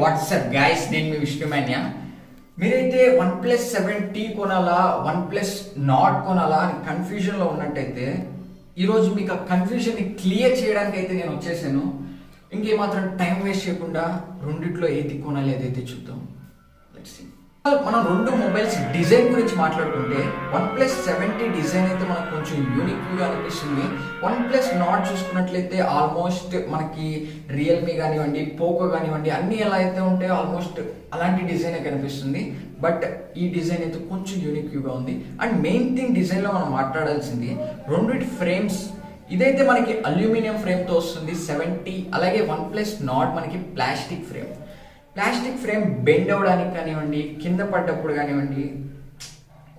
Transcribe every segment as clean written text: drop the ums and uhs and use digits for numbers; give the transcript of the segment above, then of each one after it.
WhatsApp guys, నేను మీ విష్ణు మాన్యా. మీరైతే OnePlus 7T కొనాలా, OnePlus Nord కొనాలా అని కన్ఫ్యూజన్లో ఉన్నట్టయితే ఈరోజు మీకు ఆ కన్ఫ్యూజన్ని క్లియర్ చేయడానికి అయితే నేను వచ్చేసాను. ఇంకేమాత్రం టైం వేస్ట్ చేయకుండా రెండిట్లో ఏది కొనాలి అదైతే చూద్దాం. Let's see. మనం రెండు మొబైల్స్ డిజైన్ గురించి మాట్లాడుకుంటే OnePlus 7T డిజైన్ అయితే మనకు కొంచెం యూనిక్గా అనిపిస్తుంది. OnePlus Nord చూసుకున్నట్లయితే ఆల్మోస్ట్ మనకి రియల్మీ కానివ్వండి, పోకో కానివ్వండి, అన్ని ఎలా అయితే ఉంటాయో ఆల్మోస్ట్ అలాంటి డిజైన్ కనిపిస్తుంది. బట్ ఈ డిజైన్ అయితే కొంచెం యూనిక్గా ఉంది. అండ్ మెయిన్ థింగ్ డిజైన్లో మనం మాట్లాడాల్సింది రెండిటి ఫ్రేమ్స్. ఇదైతే మనకి అల్యూమినియం ఫ్రేమ్తో వస్తుంది 7T. అలాగే OnePlus Nord మనకి ప్లాస్టిక్ ఫ్రేమ్ బెండ్ అవ్వడానికి కానివ్వండి, కింద పడ్డప్పుడు కానివ్వండి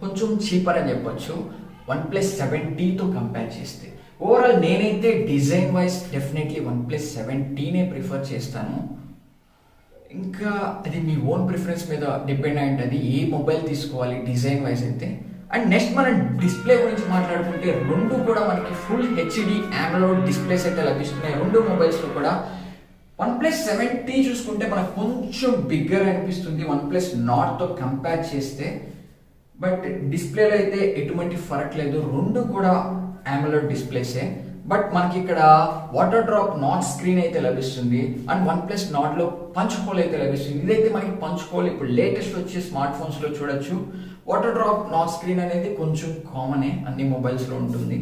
కొంచెం చీపర్ అని చెప్పొచ్చు OnePlus 7Tతో కంపేర్ చేస్తే. ఓవరాల్ నేనైతే డిజైన్ వైజ్ డెఫినెట్లీ OnePlus 7Tనే ప్రిఫర్ చేస్తాను. ఇంకా అది మీ ఓన్ ప్రిఫరెన్స్ మీద డిపెండ్ అయి ఉంటుంది ఏ మొబైల్ తీసుకోవాలి డిజైన్ వైజ్ అయితే. అండ్ నెక్స్ట్ మనం డిస్ప్లే గురించి మాట్లాడుకుంటే రెండు కూడా మనకి ఫుల్ హెచ్డి AMOLED డిస్ప్లేస్ అయితే లభిస్తున్నాయి రెండు మొబైల్స్లో కూడా. OnePlus 7T చూసుకుంటే మనకు కొంచెం బిగ్గర్ అనిపిస్తుంది OnePlus Nordతో కంపేర్ చేస్తే. బట్ డిస్ప్లేలో అయితే ఎటువంటి ఫరక్ లేదు, రెండు కూడా AMOLED డిస్ప్లేసే. బట్ మనకి ఇక్కడ వాటర్ డ్రాప్ నాట్ స్క్రీన్ అయితే లభిస్తుంది. అండ్ OnePlus Nordలో పంచ్ హోల్ అయితే లభిస్తుంది. ఇదైతే మనకి పంచ్ హోల్ ఇప్పుడు లేటెస్ట్ వచ్చే స్మార్ట్ ఫోన్స్లో చూడొచ్చు. వాటర్ డ్రాప్ నాట్ స్క్రీన్ అనేది కొంచెం కామనే అన్ని మొబైల్స్లో ఉంటుంది.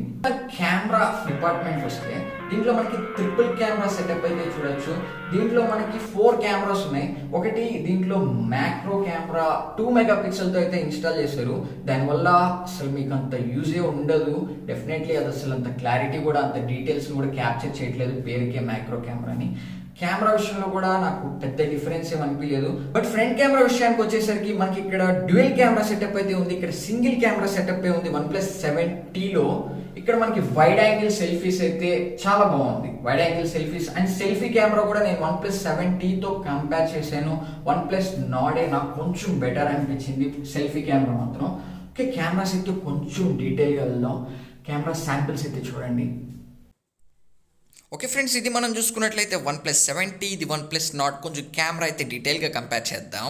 కెమెరా డిపార్ట్మెంట్ వస్తే దీంట్లో మనకి ట్రిపుల్ కెమెరా సెటప్ అయితే చూడొచ్చు. దీంట్లో మనకి 4 కెమెరాస్ ఉన్నాయి. ఒకటి దీంట్లో మ్యాక్రో కెమెరా 2 మెగాపిక్సెల్తో అయితే ఇన్స్టాల్ చేశారు. దానివల్ల అసలు మీకు అంత యూజే ఉండదు. డెఫినెట్లీ అది అసలు అంత క్లారిటీ కూడా అంత డీటెయిల్స్ కూడా క్యాప్చర్ చేయట్లేదు పేరుకే మ్యాక్రో కెమెరాని. కెమెరా విషయంలో కూడా నాకు పెద్ద డిఫరెన్స్ ఏం అనిపించలేదు. బట్ ఫ్రంట్ కెమెరా విషయానికి వచ్చేసరికి మనకి ఇక్కడ డ్యూయల్ కెమెరా సెటప్ అయితే ఉంది. ఇక్కడ సింగిల్ కెమెరా సెటప్ ఉంది OnePlus 7Tలో. ఇక్కడ మనకి వైడ్ యాంగిల్ సెల్ఫీస్ అయితే చాలా బాగుంది. Wide angle selfies and selfie camera కూడా నేను OnePlus 7Tతో కంపేర్ చేశాను. OnePlus Nord నాకు కొంచెం బెటర్ అనిపించింది సెల్ఫీ కెమెరా మాత్రం. ఓకే, కెమెరాస్ అయితే కొంచెం డీటెయిల్గా వెళ్దాం. కెమెరా శాంపిల్స్ అయితే చూడండి. ఓకే ఫ్రెండ్స్, ఇది మనం చూసుకున్నట్లయితే OnePlus 7T, ఇది OnePlus Nord. కొంచెం కెమెరా అయితే డీటెయిల్గా కంపేర్ చేద్దాం.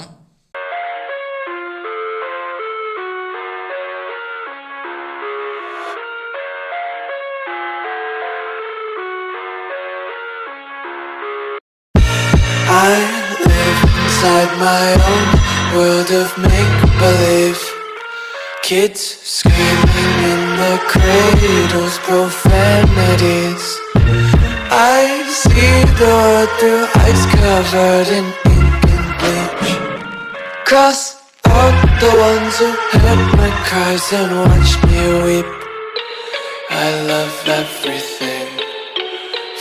I live inside my own world of make-believe. Kids screaming in the cradles, profanities. I see the world through eyes covered in ink and bleach. Cross out the ones who heard my cries and watched me weep. I love everything.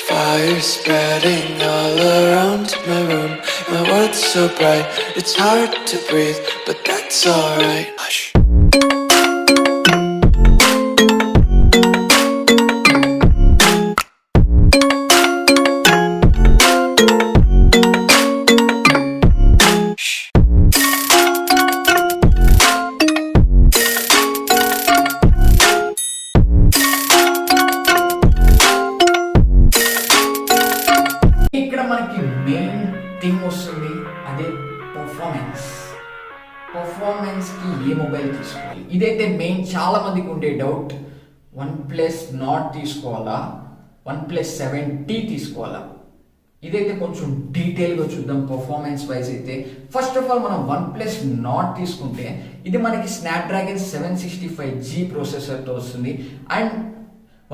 Fire spreading all around my room. My world's so bright, it's hard to breathe, but that's alright. Hush. Main thing వస్తుంది, అదే పర్ఫార్మెన్స్కి ఏ mobile తీసుకోవాలి. ఇదైతే main చాలా మందికి ఉండే doubt. OnePlus Nord తీసుకోవాలా, OnePlus 7T తీసుకోవాలా? ఇదైతే కొంచెం డీటెయిల్గా చూద్దాం పర్ఫార్మెన్స్ వైజ్ అయితే. ఫస్ట్ ఆఫ్ ఆల్ మనం OnePlus Nord తీసుకుంటే ఇది మనకి స్నాప్డ్రాగన్ 765G ప్రాసెసర్తో వస్తుంది. అండ్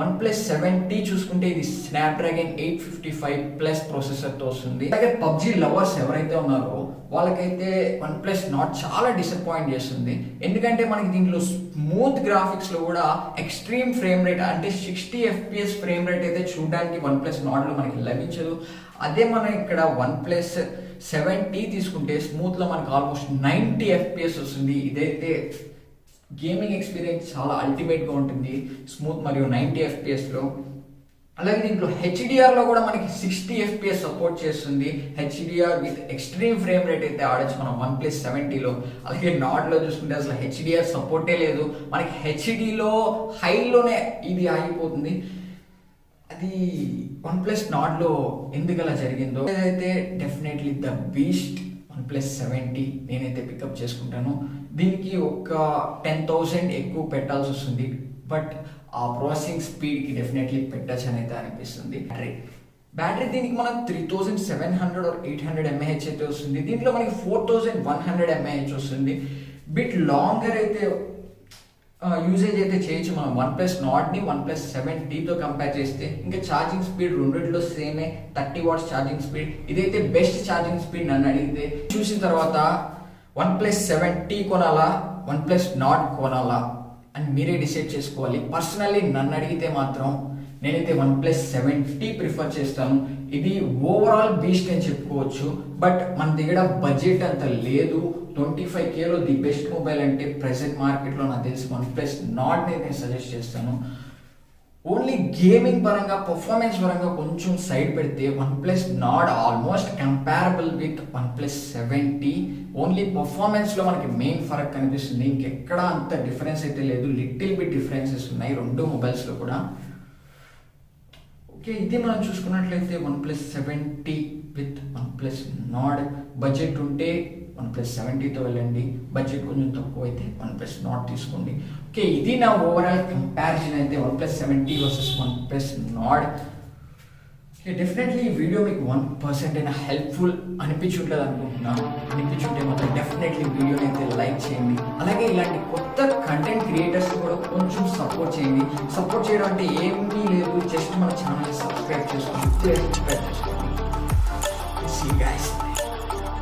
OnePlus 7T చూసుకుంటే ఇది స్నాప్డ్రాగన్ 855+ ప్రాసెసర్తో వస్తుంది. అలాగే పబ్జీ లవర్స్ ఎవరైతే ఉన్నారో వాళ్ళకైతే OnePlus Nord చాలా డిసప్పాయింట్ చేస్తుంది. ఎందుకంటే మనకి దీంట్లో స్మూత్ గ్రాఫిక్స్లో కూడా ఎక్స్ట్రీమ్ ఫ్రేమ్ రేట్ అంటే 60 FPS ఫ్రేమ్ రేట్ అయితే చూడడానికి OnePlus Nordలో మనకి లభించదు. అదే మనం ఇక్కడ OnePlus 7T తీసుకుంటే స్మూత్లో మనకి ఆల్మోస్ట్ 90 FPS వస్తుంది. ఇదైతే గేమింగ్ ఎక్స్పీరియన్స్ చాలా అల్టిమేట్గా ఉంటుంది, స్మూత్ మరియు 90 FPSలో. అలాగే దీంట్లో హెచ్డిఆర్లో కూడా మనకి 60 FPS సపోర్ట్ చేస్తుంది. HDR with extreme frame rate అయితే ఆడచ్చు మనం OnePlus 7Tలో. అలాగే Nordలో చూసుకుంటే అసలు హెచ్డిఆర్ సపోర్టే లేదు. మనకి హెచ్డిలో హైలోనే ఇది ఆగిపోతుంది. అది OnePlus Nordలో ఎందుకు అలా జరిగిందో, ఏదైతే definitely the beast OnePlus 7T నేనైతే పికప్ చేసుకుంటాను. దీనికి ఒక 10,000 ఎక్కువ పెట్టాల్సి వస్తుంది, బట్ ఆ ప్రాసెసింగ్ స్పీడ్కి డెఫినెట్లీ పెట్టచ్చు అని అయితే అనిపిస్తుంది. బ్యాటరీ దీనికి మనకు 3700 or 800 mAh అయితే వస్తుంది. దీంట్లో మనకి 4100 mAh వస్తుంది. బిట్ లాంగర్ అయితే యూసేజ్ అయితే చేయొచ్చు మనం OnePlus Nordని OnePlus 7Tతో కంపేర్ చేస్తే. ఇంకా ఛార్జింగ్ స్పీడ్ రెండిట్లో సేమే, 30 watts ఛార్జింగ్ స్పీడ్. ఇదైతే బెస్ట్ ఛార్జింగ్ స్పీడ్ నన్ను అడిగితే. చూసిన తర్వాత OnePlus 7T కొనాలా, OnePlus Nord కొనాలా అని మీరే డిసైడ్ చేసుకోవాలి. పర్సనల్లీ నన్ను అడిగితే మాత్రం నేనైతే OnePlus 7T ప్రిఫర్ చేస్తాను. ఇది ఓవరాల్ బీస్ట్ అని చెప్పుకోవచ్చు, బట్ మన దగ్గర బడ్జెట్ అంత లేదు. 25Kలో ది బెస్ట్ మొబైల్ అంటే ప్రెసెంట్ మార్కెట్లో నాకు తెలిసి OnePlus Nord నేను సజెస్ట్ చేస్తాను. ఓన్లీ గేమింగ్ పరంగా, పర్ఫార్మెన్స్ పరంగా కొంచెం సైడ్ పెడితే OnePlus Nord almost comparable with OnePlus 7T. Only పర్ఫార్మెన్స్లో మనకి మెయిన్ ఫరక్ కనిపిస్తుంది, ఇంకెక్కడ అంత డిఫరెన్స్ అయితే లేదు. లిటిల్ బిట్ డిఫరెన్సెస్ ఉన్నాయి రెండు మొబైల్స్లో కూడా. ఓకే, ఇది మనం చూసుకున్నట్లయితే OnePlus 7T with OnePlus Nord. Budget ఉంటే OnePlus 7Tతో వెళ్ళండి, బడ్జెట్ కొంచెం తక్కువ అయితే OnePlus Nord తీసుకోండి. ఓకే, ఇది నా ఓవరాల్ కంపారిజన్ అయితే OnePlus 7T versus OnePlus Nord. Okay, definitely ఈ వీడియో మీకు 1% అయినా హెల్ప్ఫుల్ అనిపించుంటుంది అనుకుంటున్నాను. అనిపించుంటే మాత్రం డెఫినెట్లీ వీడియోని అయితే లైక్ చేయండి. అలాగే ఇలాంటి కొత్త కంటెంట్ క్రియేటర్స్ కూడా కొంచెం సపోర్ట్ చేయండి. సపోర్ట్ చేయడం అంటే ఏమీ లేదు, జస్ట్ మన ఛానల్ సబ్స్క్రైబ్ చేసుకోండి. See you guys.